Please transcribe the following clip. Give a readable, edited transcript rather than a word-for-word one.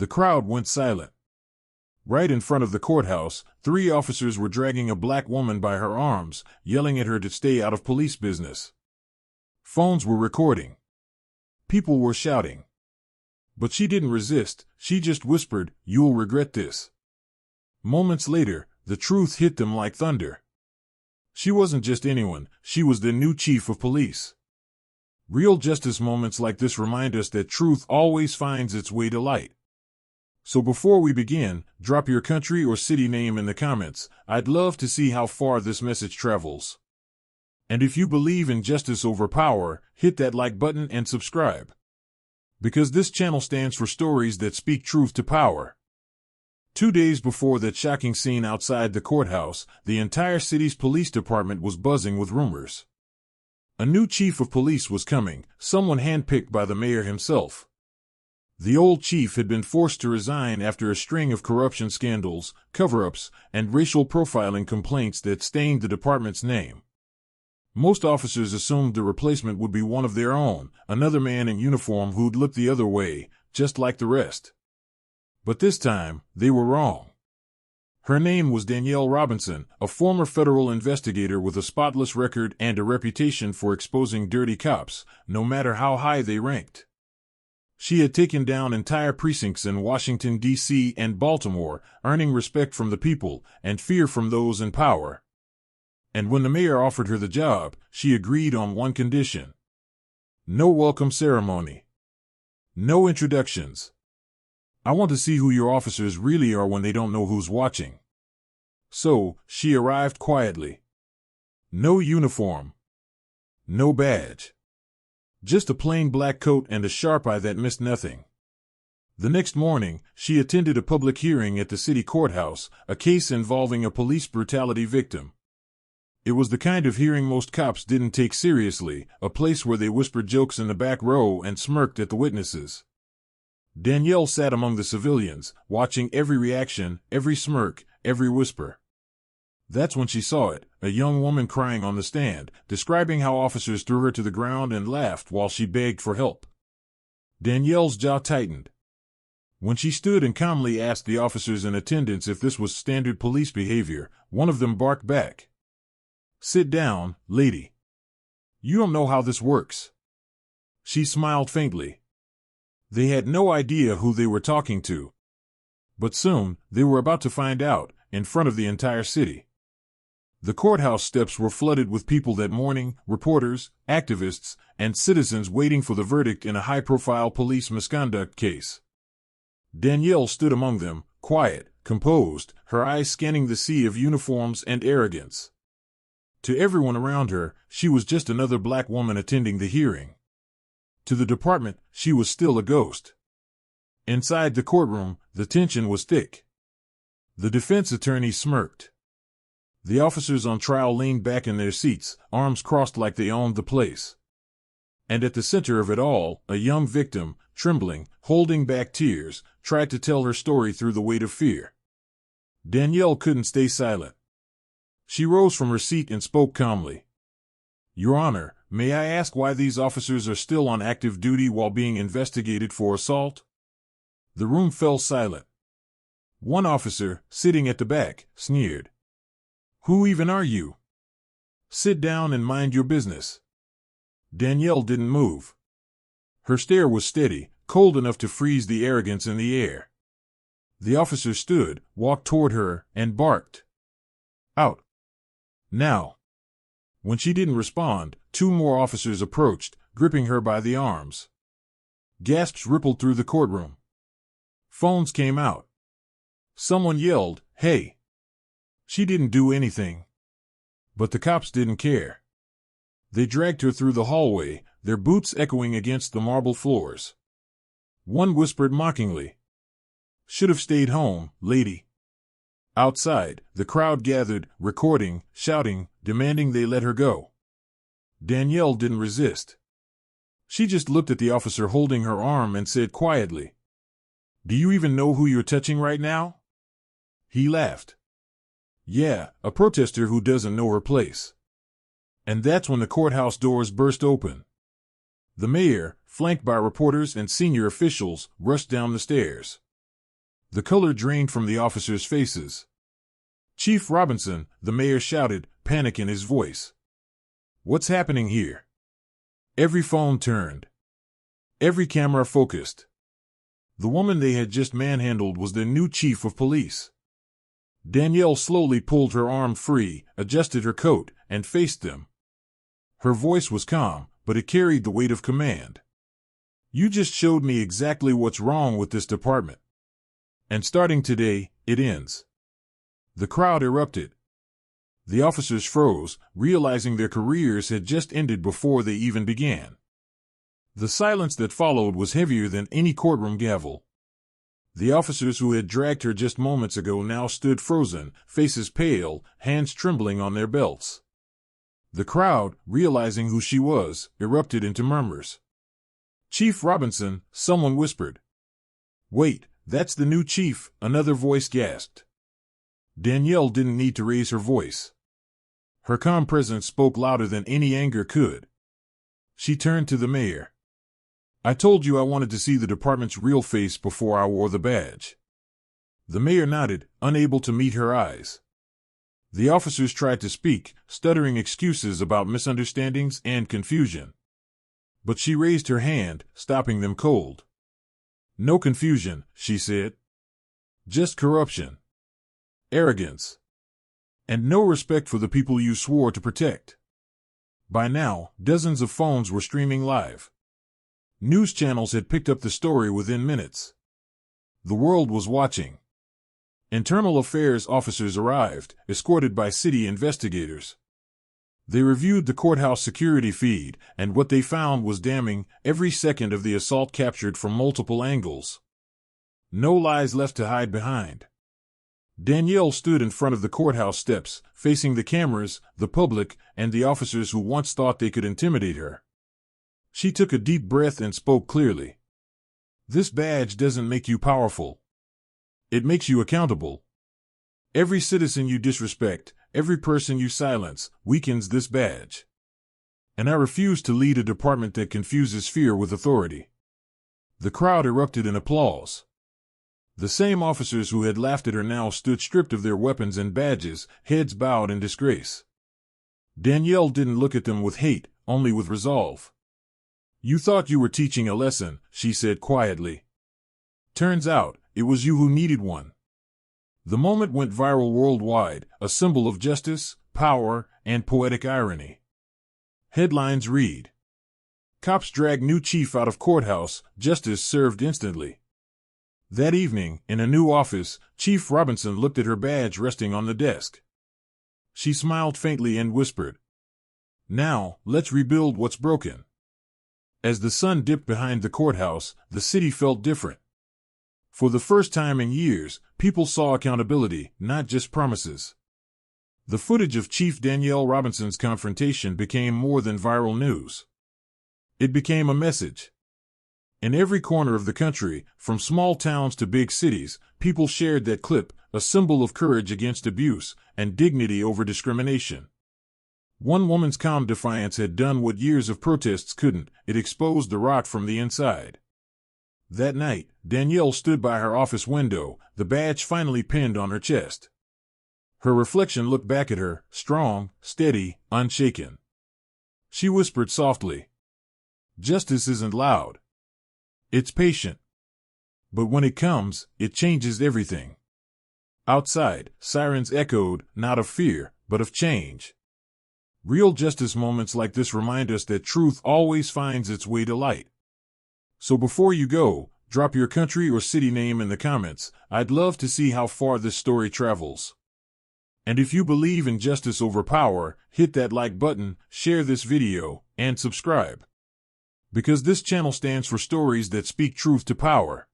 The crowd went silent. Right in front of the courthouse, 3 officers were dragging a black woman by her arms, yelling at her to stay out of police business. Phones were recording. People were shouting. But she didn't resist, she just whispered, "You'll regret this." Moments later, the truth hit them like thunder. She wasn't just anyone, she was the new chief of police. Real justice moments like this remind us that truth always finds its way to light. So before we begin, drop your country or city name in the comments. I'd love to see how far this message travels. And if you believe in justice over power, hit that like button and subscribe. Because this channel stands for stories that speak truth to power. 2 days before that shocking scene outside the courthouse, the entire city's police department was buzzing with rumors. A new chief of police was coming, someone handpicked by the mayor himself. The old chief had been forced to resign after a string of corruption scandals, cover-ups, and racial profiling complaints that stained the department's name. Most officers assumed the replacement would be one of their own, another man in uniform who'd look the other way, just like the rest. But this time, they were wrong. Her name was Danielle Robinson, a former federal investigator with a spotless record and a reputation for exposing dirty cops, no matter how high they ranked. She had taken down entire precincts in Washington, D.C. and Baltimore, earning respect from the people and fear from those in power. And when the mayor offered her the job, she agreed on one condition. No welcome ceremony. No introductions. I want to see who your officers really are when they don't know who's watching. So, she arrived quietly. No uniform. No badge. Just a plain black coat and a sharp eye that missed nothing. The next morning, she attended a public hearing at the city courthouse, a case involving a police brutality victim. It was the kind of hearing most cops didn't take seriously, a place where they whispered jokes in the back row and smirked at the witnesses. Danielle sat among the civilians, watching every reaction, every smirk, every whisper. That's when she saw it, a young woman crying on the stand, describing how officers threw her to the ground and laughed while she begged for help. Danielle's jaw tightened. When she stood and calmly asked the officers in attendance if this was standard police behavior, one of them barked back. "Sit down, lady. You don't know how this works." She smiled faintly. They had no idea who they were talking to. But soon, they were about to find out, in front of the entire city. The courthouse steps were flooded with people that morning, reporters, activists, and citizens waiting for the verdict in a high-profile police misconduct case. Danielle stood among them, quiet, composed, her eyes scanning the sea of uniforms and arrogance. To everyone around her, she was just another black woman attending the hearing. To the department, she was still a ghost. Inside the courtroom, the tension was thick. The defense attorney smirked. The officers on trial leaned back in their seats, arms crossed like they owned the place. And at the center of it all, a young victim, trembling, holding back tears, tried to tell her story through the weight of fear. Danielle couldn't stay silent. She rose from her seat and spoke calmly. "Your Honor, may I ask why these officers are still on active duty while being investigated for assault?" The room fell silent. One officer, sitting at the back, sneered. "Who even are you? Sit down and mind your business." Danielle didn't move. Her stare was steady, cold enough to freeze the arrogance in the air. The officer stood, walked toward her, and barked. "Out. Now." When she didn't respond, 2 more officers approached, gripping her by the arms. Gasps rippled through the courtroom. Phones came out. Someone yelled, "Hey!" She didn't do anything. But the cops didn't care. They dragged her through the hallway, their boots echoing against the marble floors. One whispered mockingly, "Should have stayed home, lady." Outside, the crowd gathered, recording, shouting, demanding they let her go. Danielle didn't resist. She just looked at the officer holding her arm and said quietly, "Do you even know who you're touching right now?" He laughed. "Yeah, a protester who doesn't know her place." And that's when the courthouse doors burst open. The mayor, flanked by reporters and senior officials, rushed down the stairs. The color drained from the officers' faces. "Chief Robinson," the mayor shouted, panic in his voice. "What's happening here?" Every phone turned. Every camera focused. The woman they had just manhandled was their new chief of police. Danielle slowly pulled her arm free, adjusted her coat, and faced them. Her voice was calm, but it carried the weight of command. "You just showed me exactly what's wrong with this department. And starting today, it ends." The crowd erupted. The officers froze, realizing their careers had just ended before they even began. The silence that followed was heavier than any courtroom gavel. The officers who had dragged her just moments ago now stood frozen, faces pale, hands trembling on their belts. The crowd, realizing who she was, erupted into murmurs. "Chief Robinson," someone whispered. "Wait, that's the new chief," another voice gasped. Danielle didn't need to raise her voice. Her calm presence spoke louder than any anger could. She turned to the mayor. "I told you I wanted to see the department's real face before I wore the badge." The mayor nodded, unable to meet her eyes. The officers tried to speak, stuttering excuses about misunderstandings and confusion. But she raised her hand, stopping them cold. "No confusion," she said. "Just corruption. Arrogance. And no respect for the people you swore to protect." By now, dozens of phones were streaming live. News channels had picked up the story within minutes. The world was watching. Internal affairs officers arrived, escorted by city investigators. They reviewed the courthouse security feed, and what they found was damning, every second of the assault captured from multiple angles. No lies left to hide behind. Danielle stood in front of the courthouse steps, facing the cameras, the public, and the officers who once thought they could intimidate her. She took a deep breath and spoke clearly. "This badge doesn't make you powerful. It makes you accountable. Every citizen you disrespect, every person you silence, weakens this badge. And I refuse to lead a department that confuses fear with authority." The crowd erupted in applause. The same officers who had laughed at her now stood stripped of their weapons and badges, heads bowed in disgrace. Danielle didn't look at them with hate, only with resolve. "You thought you were teaching a lesson," she said quietly. "Turns out, it was you who needed one." The moment went viral worldwide, a symbol of justice, power, and poetic irony. Headlines read: "Cops drag new chief out of courthouse, justice served instantly." That evening, in a new office, Chief Robinson looked at her badge resting on the desk. She smiled faintly and whispered, "Now, let's rebuild what's broken." As the sun dipped behind the courthouse, the city felt different. For the first time in years, people saw accountability, not just promises. The footage of Chief Danielle Robinson's confrontation became more than viral news. It became a message. In every corner of the country, from small towns to big cities, people shared that clip, a symbol of courage against abuse and dignity over discrimination. One woman's calm defiance had done what years of protests couldn't. It exposed the rock from the inside. That night, Danielle stood by her office window, the badge finally pinned on her chest. Her reflection looked back at her, strong, steady, unshaken. She whispered softly, "Justice isn't loud. It's patient. But when it comes, it changes everything." Outside, sirens echoed, not of fear, but of change. Real justice moments like this remind us that truth always finds its way to light. So before you go, drop your country or city name in the comments. I'd love to see how far this story travels. And if you believe in justice over power, hit that like button, share this video, and subscribe. Because this channel stands for stories that speak truth to power.